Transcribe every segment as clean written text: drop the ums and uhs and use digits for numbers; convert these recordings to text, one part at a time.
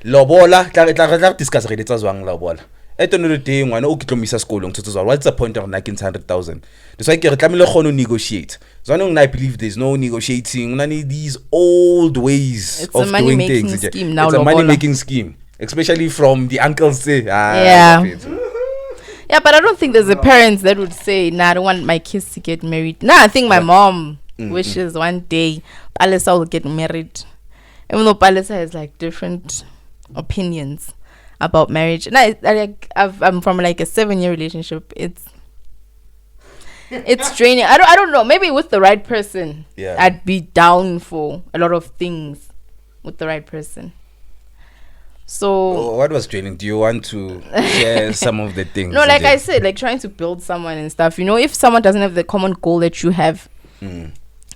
lobola tla discuss re tsa zwang lobola at the end of the day ngwana o kitlomisa sekolong tse tswa what's the point of 900,000 that's why ke re tlamile khono negotiate zwanong I believe there's no negotiating una need these old ways of doing things. It's a money making scheme, especially from the uncles say yeah, but I don't think there's a parent that would say nah, I don't want my kids to get married. Nah, I think my mom wishes one day Palesa will get married, even though Palesa has like different opinions about marriage. And I'm from like a 7-year relationship. It's draining. I don't know. Maybe with the right person, I'd be down for a lot of things with the right person. So what was draining? Do you want to share some of the things? No, like I said, like trying to build someone and stuff. You know, if someone doesn't have the common goal that you have,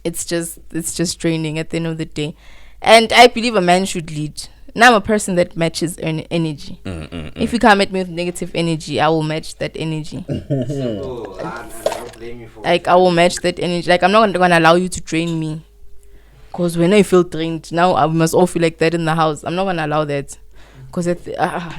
it's just draining at the end of the day. And I believe a man should lead. Now I'm a person that matches energy. If you come at me with negative energy, I will match that energy. Like I will match that energy. Like I'm not gonna allow you to drain me. Because when I feel drained, now I must all feel like that in the house. I'm not gonna allow that. Because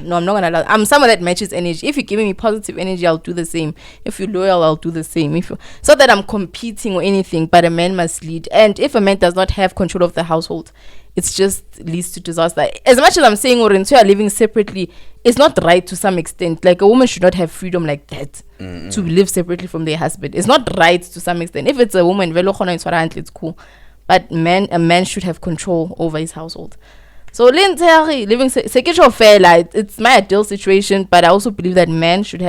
no, I'm not gonna allow. I'm someone that matches energy. If you're giving me positive energy, I'll do the same. If you're loyal, I'll do the same. It's not that I'm competing or anything, but a man must lead. And if a man does not have control of the household, it's just leads to disaster. As much as I'm saying Orenzo are living separately, it's not right to some extent. Like a woman should not have freedom like that to live separately from their husband. It's not right to some extent. If it's a woman, it's cool. But a man should have control over his household. So living it's my ideal situation, but I also believe that men should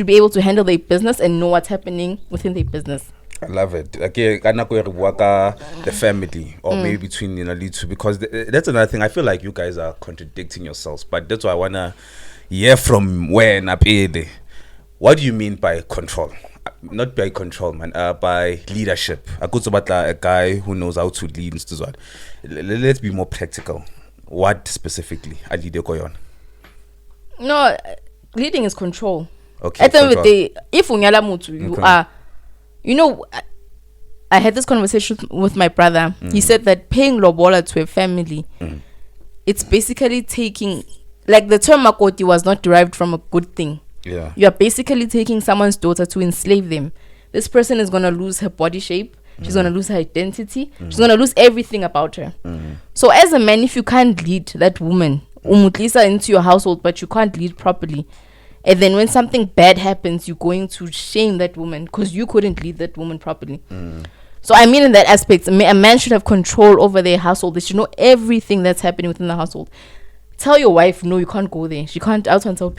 be able to handle their business and know what's happening within their business. I love it. Okay, the family or maybe between you two, because that's another thing. I feel like you guys are contradicting yourselves, but that's why I wanna hear from when Napele. What do you mean by control? Not by control, man. By leadership. I could about a guy who knows how to lead. Let's be more practical. What specifically? No, leading is control. Okay. At the end of the day, if you are, you know, I had this conversation with my brother. He said that paying lobola to a family, it's basically taking, like the term makoti was not derived from a good thing. Yeah. You are basically taking someone's daughter to enslave them. This person is going to lose her body shape. She's going to lose her identity. She's going to lose everything about her. So as a man, if you can't lead that woman, umutlisa into your household, but you can't lead properly, and then when something bad happens, you're going to shame that woman because you couldn't lead that woman properly. So I mean in that aspect, a man should have control over their household. They should know everything that's happening within the household. Tell your wife, no, you can't go there. She can't out and tell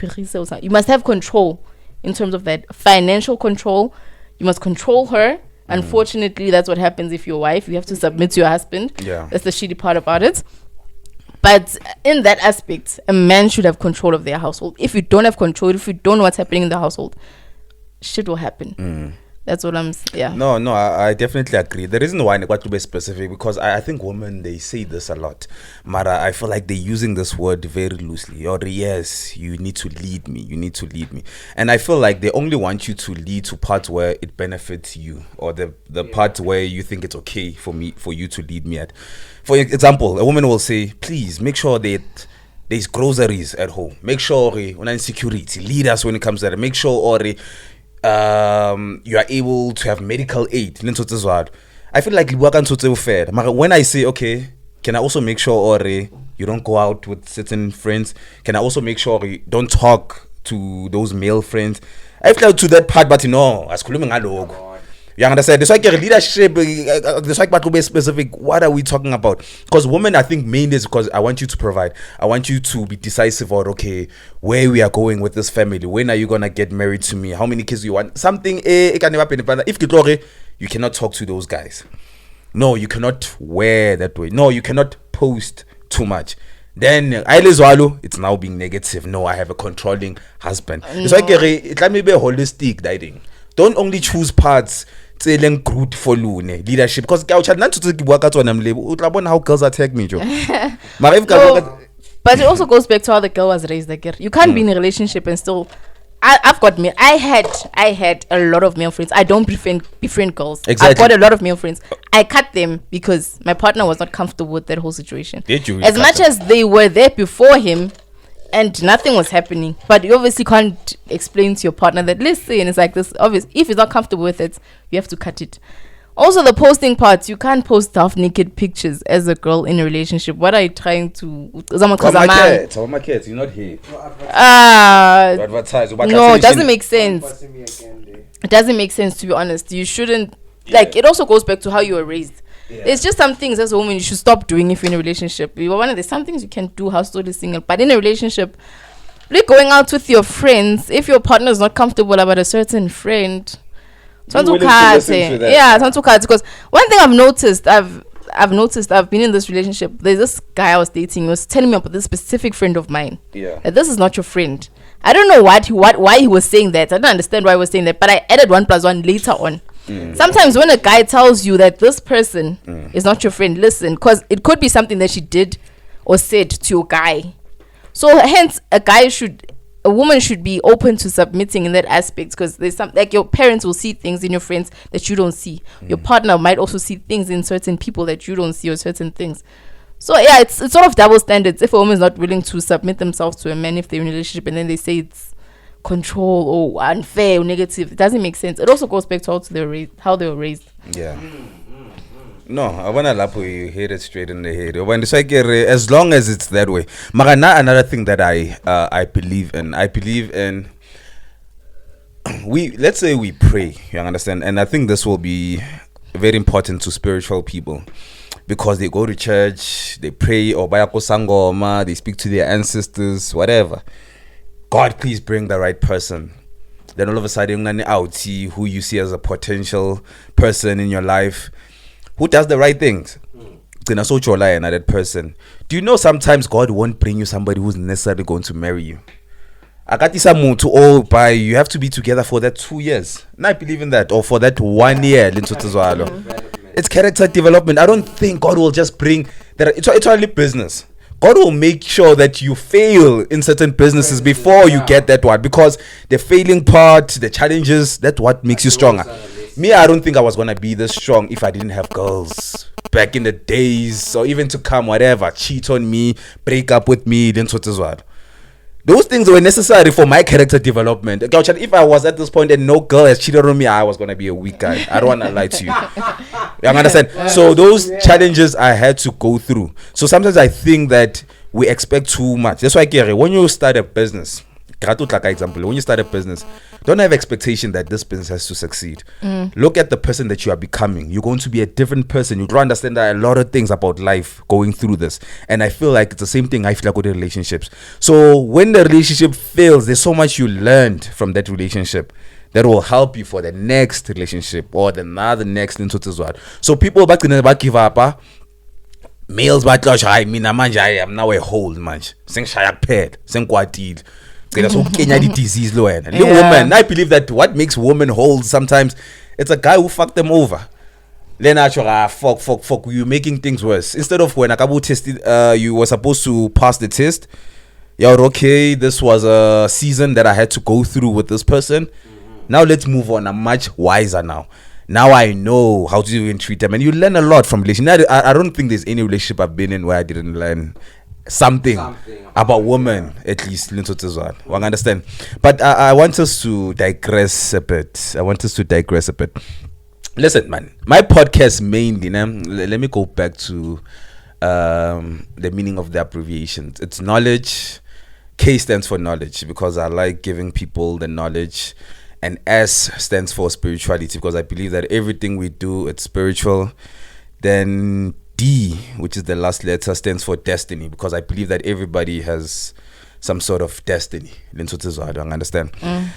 you must have control in terms of that. Financial control. You must control her. Unfortunately, that's what happens if you're a wife. You have to submit to your husband. Yeah. That's the shitty part about it. But in that aspect, a man should have control of their household. If you don't have control, if you don't know what's happening in the household, shit will happen. That's what I'm saying. No, I definitely agree. The reason why I want to be specific, because I think women, they say this a lot. Mara, I feel like they're using this word very loosely. Or yes, you need to lead me. You need to lead me. And I feel like they only want you to lead to parts where it benefits you, or the part where you think it's okay for you to lead me at. For example, a woman will say, please make sure that there's groceries at home. Make sure when insecurity, lead us when it comes to that. Make sure you are able to have medical aid. I feel like when I say, okay, can I also make sure you don't go out with certain friends? Can I also make sure you don't talk to those male friends? I feel like to that part, but you understand? That's why leadership, that's why to be specific. What are we talking about? Because women, I think mainly is because I want you to provide. I want you to be decisive or okay, where we are going with this family. When are you gonna get married to me? How many kids do you want? Something it can never happen. If you cannot talk to those guys. No, you cannot wear that way. No, you cannot post too much. Then it's now being negative. No, I have a controlling husband. It's like it can be holistic dating. Don't only choose parts good for leadership, because how girls attack me. But it also goes back to how the girl was raised. You can't be in a relationship and still I've got me. I had a lot of male friends. I don't befriend girls. Exactly. I've got a lot of male friends. I cut them because my partner was not comfortable with that whole situation. Did you? As much as they were there before him, and nothing was happening, but you obviously can't explain to your partner that, listen, it's like this. Obvious, if he's not comfortable with it, you have to cut it. Also, the posting part, you can't post half naked pictures as a girl in a relationship. What are you trying to? My kids, you're not here. Advertise. No, it doesn't make sense. It doesn't make sense, to be honest. You shouldn't. Like, it also goes back to how you were raised. Yeah. There's just some things as a woman you should stop doing if you're in a relationship. There's some things you can do while still single, but in a relationship, like going out with your friends, if your partner is not comfortable about a certain friend, because one thing I've noticed, I've been in this relationship. There's this guy I was dating. He was telling me about this specific friend of mine. Yeah, that this is not your friend. I don't know why he was saying that. I don't understand why he was saying that. But I added 1 + 1 later on. Sometimes when a guy tells you that this person is not your friend, listen, because it could be something that she did or said to your guy. So hence, a woman should be open to submitting in that aspect, because there's some, like, your parents will see things in your friends that you don't see. Your partner might also see things in certain people that you don't see, or certain things. So yeah, it's sort of double standards. If a woman is not willing to submit themselves to a man if they're in a relationship, and then they say it's control or unfair or negative, it doesn't make sense. It also goes back to how they were raised. Yeah. No, I wanna lap you hit it straight in the head. When it's like, as long as it's that way. Magana, another thing that I believe in. Let's say we pray, you understand, and I think this will be very important to spiritual people, because they go to church, they pray, or bayako sangoma, they speak to their ancestors, whatever. God, please bring the right person. Then all of a sudden, who you see as a potential person in your life, who does the right things. That person. Do you know sometimes God won't bring you somebody who's necessarily going to marry you? You have to be together for that 2 years. And I believe in that. Or for that 1 year. It's character development. I don't think God will just bring that. It's only business. God will make sure that you fail in certain businesses before you get that one, because the failing part, the challenges, that's what makes you stronger. Me, I don't think I was gonna be this strong if I didn't have girls back in the days, or even to come, whatever, cheat on me, break up with me, then so as well. Those things were necessary for my character development. If I was at this point and no girl has cheated on me, I was gonna be a weak guy. I don't wanna lie to you. You understand? So those challenges I had to go through. So sometimes I think that we expect too much. That's why, when you start a business, when you start a business, don't have expectation that this business has to succeed. Look at the person that you are becoming. You're going to be a different person. You don't understand a lot of things about life going through this. And I feel like it's the same thing I feel like with the relationships. So when the relationship fails, there's so much you learned from that relationship that will help you for the next relationship or the next as well. So people back in the give up. Males I'm now a whole man. Sing shayak pet, sing quatil. Disease woman. I believe that what makes women hold sometimes, it's a guy who fucked them over. Then actually, fuck, you making things worse. Instead of when Akabu tested, you were supposed to pass the test. You're okay. This was a season that I had to go through with this person. Now let's move on. I'm much wiser now. Now I know how to even treat them, and you learn a lot from relationship. I don't think there's any relationship I've been in where I didn't learn something about women, at least. One understand. But I want us to digress a bit. Listen, man, my podcast mainly, let me go back to the meaning of the abbreviations. It's knowledge. K stands for knowledge, because I like giving people the knowledge, and S stands for spirituality, because I believe that everything we do, it's spiritual. Then D, which is the last letter, stands for destiny, because I believe that everybody has some sort of destiny. I don't understand.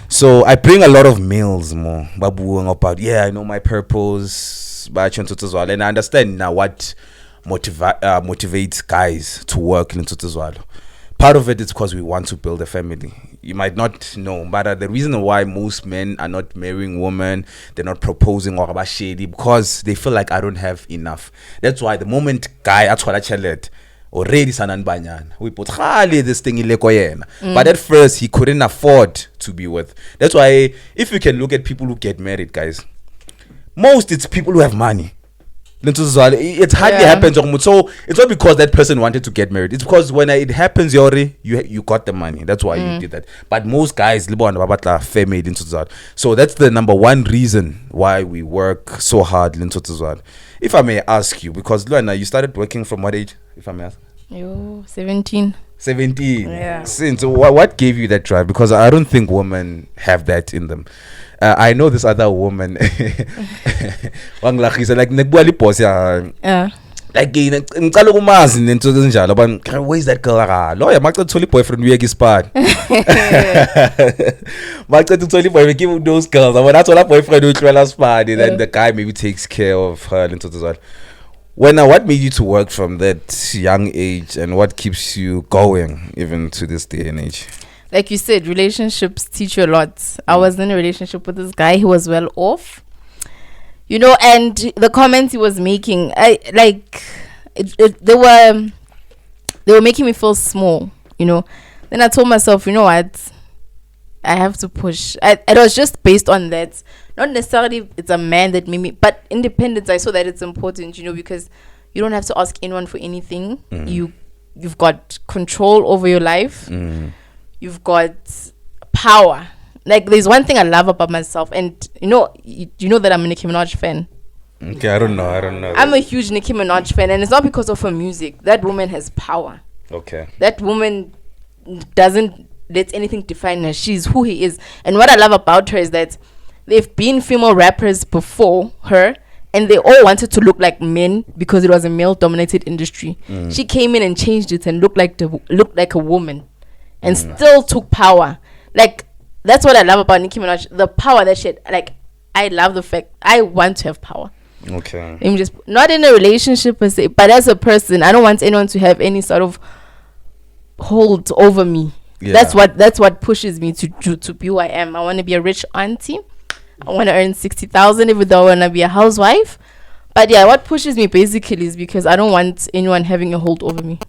So I bring a lot of males more about, I know my purpose, and I understand now what motivates guys to work in Tutuzwalo. Part of it is because we want to build a family. You might not know, but the reason why most men are not marrying women, they're not proposing or shady, because they feel like I don't have enough. That's why the moment guy already sanan banyana. We put this thing in yena. But at first he couldn't afford to be with. That's why if you can look at people who get married, guys, most it's people who have money. It hardly happens. So it's not because that person wanted to get married. It's because when it happens, you got the money. That's why you did that. But most guys, family. So that's the number one reason why we work so hard. If I may ask you, because Luana, you started working from what age? If I may ask. 17. 17. Yeah. Since what gave you that drive? Because I don't think women have that in them. I know this other woman. Like ngicela ukumazi nento ezinjalo abantu where is that girl lawyer macethe uthola boyfriend uyeke ispani macethe uthola boyfriend give those girls abona athola boyfriend uhlwela ispani then the guy maybe takes care of her into this one. What made you to work from that young age and what keeps you going even to this day and age? Like you said, relationships teach you a lot. I was in a relationship with this guy. He was well off, and the comments he was making, they were making me feel small. Then I told myself, you know what, I have to push. It was just based on that. Not necessarily it's a man that made me, but independence. I saw that it's important, because you don't have to ask anyone for anything. You've got control over your life. You've got power. Like, there's one thing I love about myself, and you know that I'm a Nicki Minaj fan. Okay, I don't know. I'm a huge Nicki Minaj fan, and it's not because of her music. That woman has power. Okay. That woman doesn't let anything define her. She's who he is. And what I love about her is that they've been female rappers before her, and they all wanted to look like men because it was a male-dominated industry. She came in and changed it and looked like a woman. And still took power. Like, that's what I love about Nicki Minaj. The power that she had. Like, I love the fact I want to have power. Okay. I'm just not in a relationship per se, but as a person, I don't want anyone to have any sort of hold over me. Yeah. That's what pushes me to be who I am. I want to be a rich auntie. I want to earn 60,000, even though I want to be a housewife. But yeah, what pushes me basically is because I don't want anyone having a hold over me.